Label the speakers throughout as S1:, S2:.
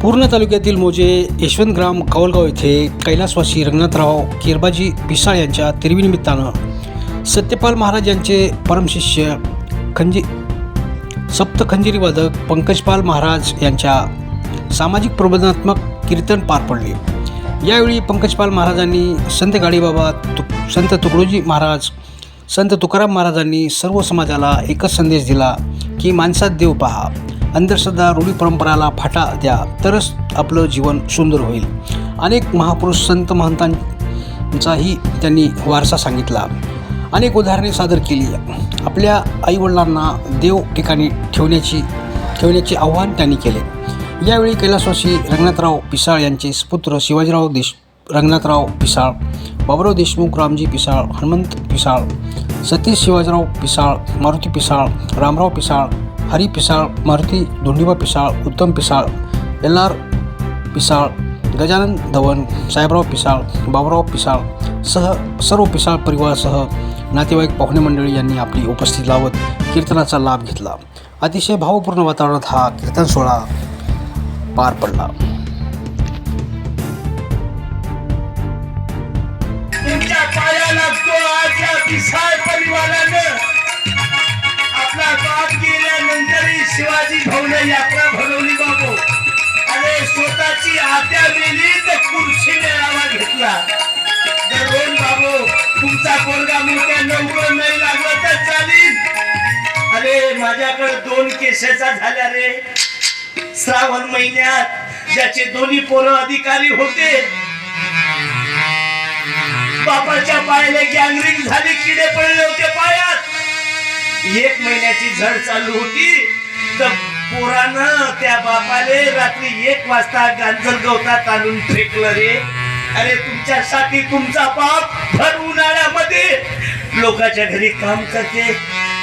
S1: पूर्णा तालुक्यातील मोजे यशवंतग्राम कौलगाव येथे कैलासवासी रंगनाथराव किरबाजी पिसाळ यांच्या तिरवीनिमित्तानं सत्यपाल महाराज यांचे परमशिष्य सप्त खंजिरी वादक पंकजपाल महाराज यांच्या सामाजिक प्रबोधनात्मक कीर्तन पार पडले। यावेळी पंकजपाल महाराजांनी संत गाडीबाबा संत तुकडोजी महाराज संत तुकाराम महाराजांनी सर्व समाजाला एकच संदेश दिला की माणसात देव पहा, अंधश्रद्धा रूढी परंपराला फाटा द्या, तरच आपलं जीवन सुंदर होईल। अनेक महापुरुष संत महंतांचाही त्यांनी वारसा सांगितला, अनेक उदाहरणे सादर केली। आपल्या आईवडिलांना देव ठिकाणी ठेवण्याचे आव्हान त्यांनी केले। यावेळी कैलासवासी रंगनाथराव पिसाळ यांचे सुपुत्र शिवाजीराव रंगनाथराव पिसाळ, बाबुराव देशमुख, रामजी पिसाळ, हनुमंत पिसाळ, सतीश शिवाजीराव पिसाळ, मारुती पिसाळ, रामराव पिसाळ, हरी पिसाळ, मारुती धोंडीबा पिसाळ, उत्तम पिसाळ, एल्लार पिसाळ, गजानन धवन, साहेबराव पिसाळ, बाबुराव पिसाळ सर्व पिसाळ परिवारासह नातेवाईक पाहुणे मंडळी यांनी आपली उपस्थिती लावत कीर्तनाचा लाभ घेतला। अतिशय भावपूर्ण वातावरणात हा कीर्तन सोहळा पार पडला।
S2: तुमच्या पाया लागतो आज या पिसाळ परिवारानं। आपला बाप गेल्यानंतरही शिवाजी भाऊने यात्रा भरवली बाबू, आणि स्वतःची आत्या मेली तर कुर्शी मेळावा घेतला। दररोज बाबू तुमचा पोरगा मोठ्या नवरा नाही लागला तर चालील। अरे माझ्याकडे 2 केसेसा झाल्या रे श्रावण महिन्यात, ज्याचे दोन्ही पोरं अधिकारी होते। बापाच्या पायाला गँगरिंग झाली, किडे पडले होते पायात। 1 महिन्याची झड चालू होती तर पोरानं त्या बापाले रात्री 1 वाजता गांजर गवतात आणून फेकलं रे। अरे तुमच्यासाठी तुमचा बाप भर उन्हाळ्यामध्ये लोकांच्या घरी काम करते,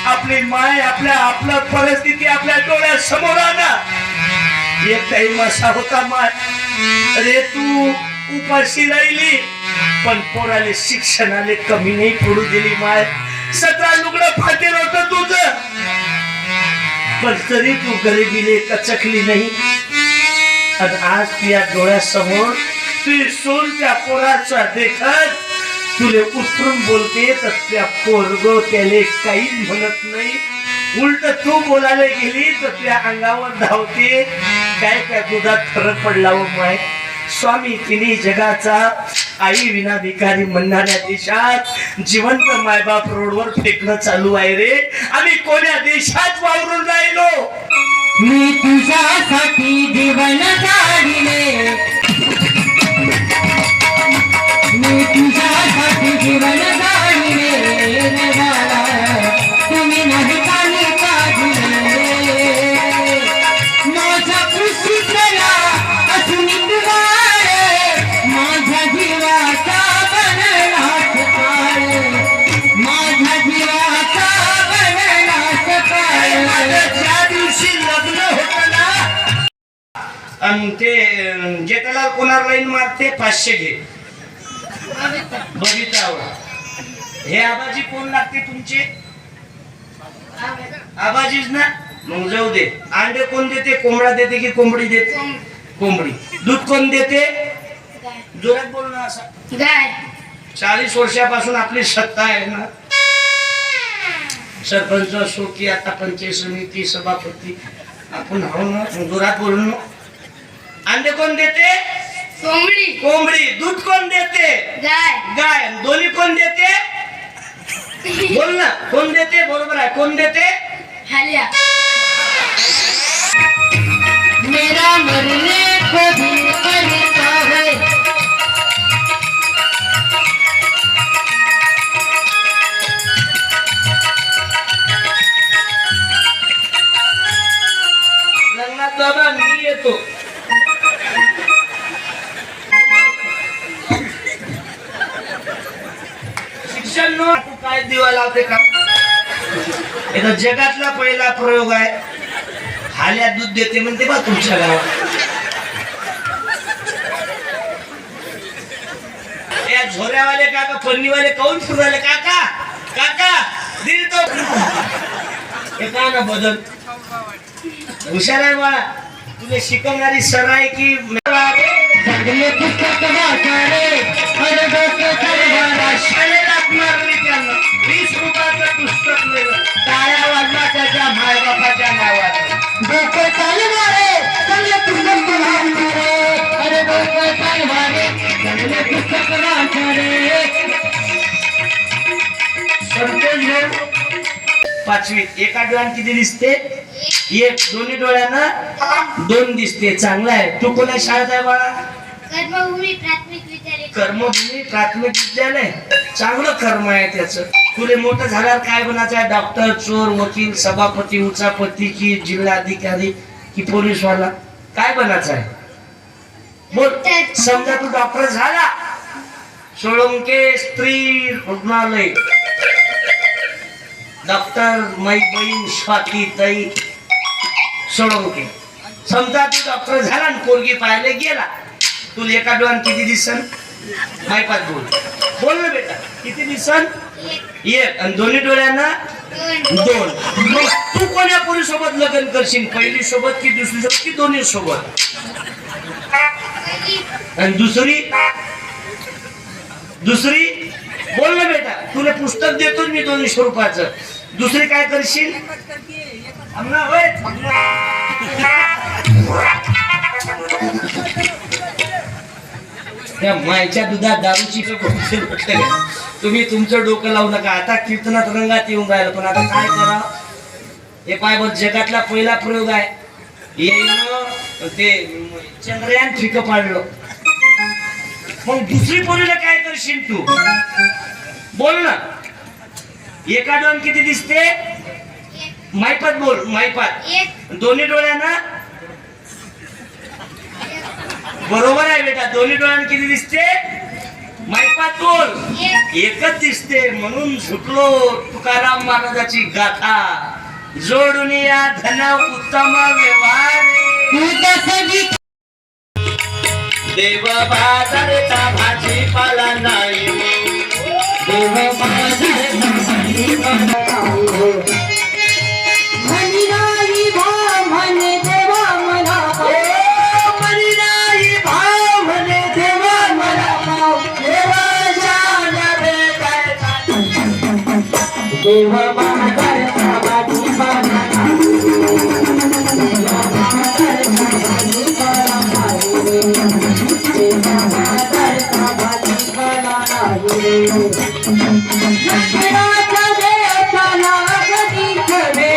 S2: आपली माय आपलं परिस्थिती आपल्या डोळ्यासमोर आणा। एक टाइम असा होता माय, अरे तू उपाशी राहिली पण पोराले शिक्षणाले कमी नाही पडू दिली माय। 17 लुगडं फाटेल होतं तुझं, पण तरी तू गरिबीले कचकली नाही। आणि आज तुझ्या डोळ्यासमोर तुझी सोन त्या पोराचा देखत तुले उतरून बोलते तर त्या पोरगो त्याले काही म्हणत नाही, उलट तू बोलायला गेली तर त्या अंगावर धावते। काय दुधात फरक पडला हो माय। स्वामी तिन्ही जगाचा आई विना भिकारी म्हणणाऱ्या देशात जिवंत मायबाप रोडवर फेकणं चालू आहे रे। आम्ही कोण्या देशात वावरून राहिलो।
S3: मी तुझ्यासाठी जीवन काढले, मी तुझ्यासाठी जीवन काढले, तुम्ही नाही काढले माझ्या खुशीला असून माझ्या जीवाचा बनलास काळ, माझ्या जीवाचा बनलास काळ।
S2: ज्या दिवशी लग्न होत ना आणि ते जेठालाल कोणाला लाईन मारते 500 घे बघितल्यावर। हे आबाजी कोण लागते तुमचे? आबाजीच ना, मग जाऊ दे। अंडे कोण देते? कोंबडा देते की कोंबडी देते? कोंबडी। दूध कोण देते? जोरात बोल ना असा।
S4: गाय।
S2: 40 वर्षापासून आपली सत्ता आहे ना, सरपंच असो की आता पंचायत समिती सभापती आपण आहो ना, जोरात बोलून ना। अंडे कोण देते?
S4: कोंबडी।
S2: कोंबडी। दूध कोण देते?
S4: गाय।
S2: गाय। दोन्ही कोण देते? बोल ना, कोण देते? बरोबर आहे, कोण देते?
S4: हल्या।
S3: मेरा मरने को भी करता है,
S2: रंगनाथ बाबा मी येतो। शिक्षण नो तू काय दिवा लावते का? हे जगातला पहिला प्रयोग आहे। हाल्या दूध देते म्हणते बा तुमच्या गावात। या झोऱ्यावाले काका फन्नीवाले काऊन फिरवाले? काका काका दिल तो हे का ना बदल हुशार आहे बाळा। तुला शिकवणारी सर आहे की
S3: चांगले पुस्तक वाचावे अरे डोकं चालवावे.
S2: शाळेत लागणार मी त्यांना 20 रुपयाचं पुस्तक मिळलं टाळ्या वाजवा त्याच्या मायबापाच्या नावाचं.
S3: डोकं चालवावे चांगले पुस्तक वाचावे अरे डोकं चालवावे चांगले पुस्तक वाचावे.
S2: संतोष भाऊ 5वीत एका डोळ्यानं किती दिसते? एक. दोन्ही डोळ्यांना 2 दिसते. चांगला आहे. तू कोणा शाळेत आहे बाळा?
S4: कर्मभूमी प्राथमिक विद्यालय.
S2: कर्मभूमी प्राथमिक विद्यालय. चांगलं कर्म आहे त्याचं. तुले मोठं झाल्यावर काय बनायचं आहे? डॉक्टर, चोर, वकील, सभापती, उचापती की जिल्हाधिकारी की पोलीसवाला? काय बनायचं आहे? बोल. समजा तू डॉक्टर झाला, सोळंके स्त्री रुग्णालय डॉक्टर मै बहीण स्वाती ताई सोळंके. समजा तू डॉक्टर झाला आणि पोरगी पाहायला गेला, तुला एका डोळ्यानं किती दिसन? मायपात बोल. बोल ना बेटा, किती दिसन? एक. आणि दोन्ही डोळ्यांना 2. मग तू कोण्या पोरी सोबत लग्न करशील? पहिली सोबत की दुसरी सोबत की दोन्ही सोबत? आणि दुसरी बोल ना बेटा, तुला पुस्तक देतो मी 200 रुपयाचं. दुसरी काय करशील? त्या मायच्या दुधात दारूची तुम्ही तुमचं डोकं लावू नका. आता कीर्तनात रंगात येऊन राहिलं, पण आता काय करा? हे पाय बघ, जगातला पहिला प्रयोग आहे. येईन ते चंद्रयान फिक पाडलं. मग दुसरी पोरीला काय करशील तू? बोल ना. एका डोळ्यानं किती दिसते? मायपात बोल. मायपात. दोन्ही डोळ्यांना बरोबर आहे बेटा. दोन्ही डोळ्यांना किती दिसते? मायपात बोल. एकच दिसते. म्हणून झुकलो तुकाराम महाराजाची गाथा. जोडून या धन उत्तम व्यवहार. देव बाजारचा भाजीपाला नाही.
S3: देव बाजारचा भाजीपाला म्हणी नाही भाव म्हणे देवा मला.
S2: म्हणी नाही भाव म्हणे देवा मला. देवाच्या नव्हे काय
S3: देव बाजारचा भाजीपाला लक्ष्मणाचा देव त्याला कधी खरे.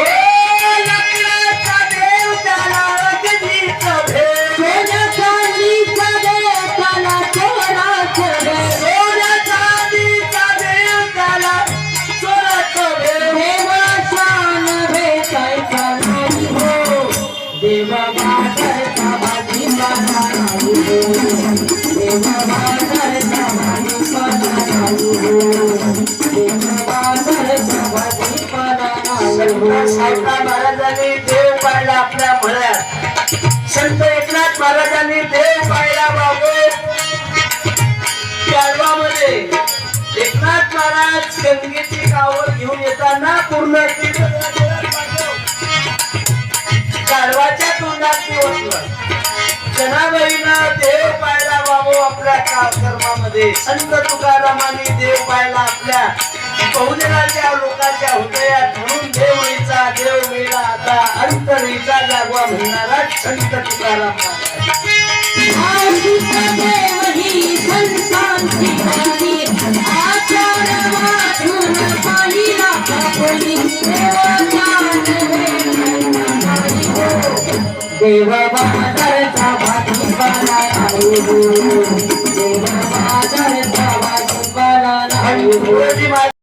S2: लग्नाचा देव त्याला कधी कभे.
S3: सोन्या चांदीचा देव त्याला चोरा खरे.
S2: सोन्या चांदीचा देव त्याला चोरा कभे.
S3: देवाचा नव्हे काय नाही हो. देवा बाजारचा भाजीपाला नाही हो. देवा बाजारचा भाजीपाला नाही हो. देवा बाजारचा भाजीपाला नाही हो.
S2: संत महाराजांनी देव पाहिला आपल्या मळ्यात. संत एकनाथ महाराजांनी देव पाहिला बाबू गाढवामध्ये. एकनाथ महाराज गंगेची कावर घेऊन येताना पूर्ण गाढवाच्या तोंडात ओतलं. जनाबाईनं देव पाहिला बाबू आपल्या कर्मामध्ये. संत तुकारामांनी देव पाहिला आपल्या बहुजनाच्या लोकांच्या हृदयात. म्हणून देवळीचा देव मिळला आता अंतरीचा जागवा म्हणणारा संत तुकाराम महाराज.
S3: आदित्य देव ही संतांची वाणी. आचार वाचून पाहिला कापणी. देवाचा नव्हे नाही हो. देव बाजारचा भाजीपाला नाही हो. देव बाजारचा भाजीपाला नाही हो.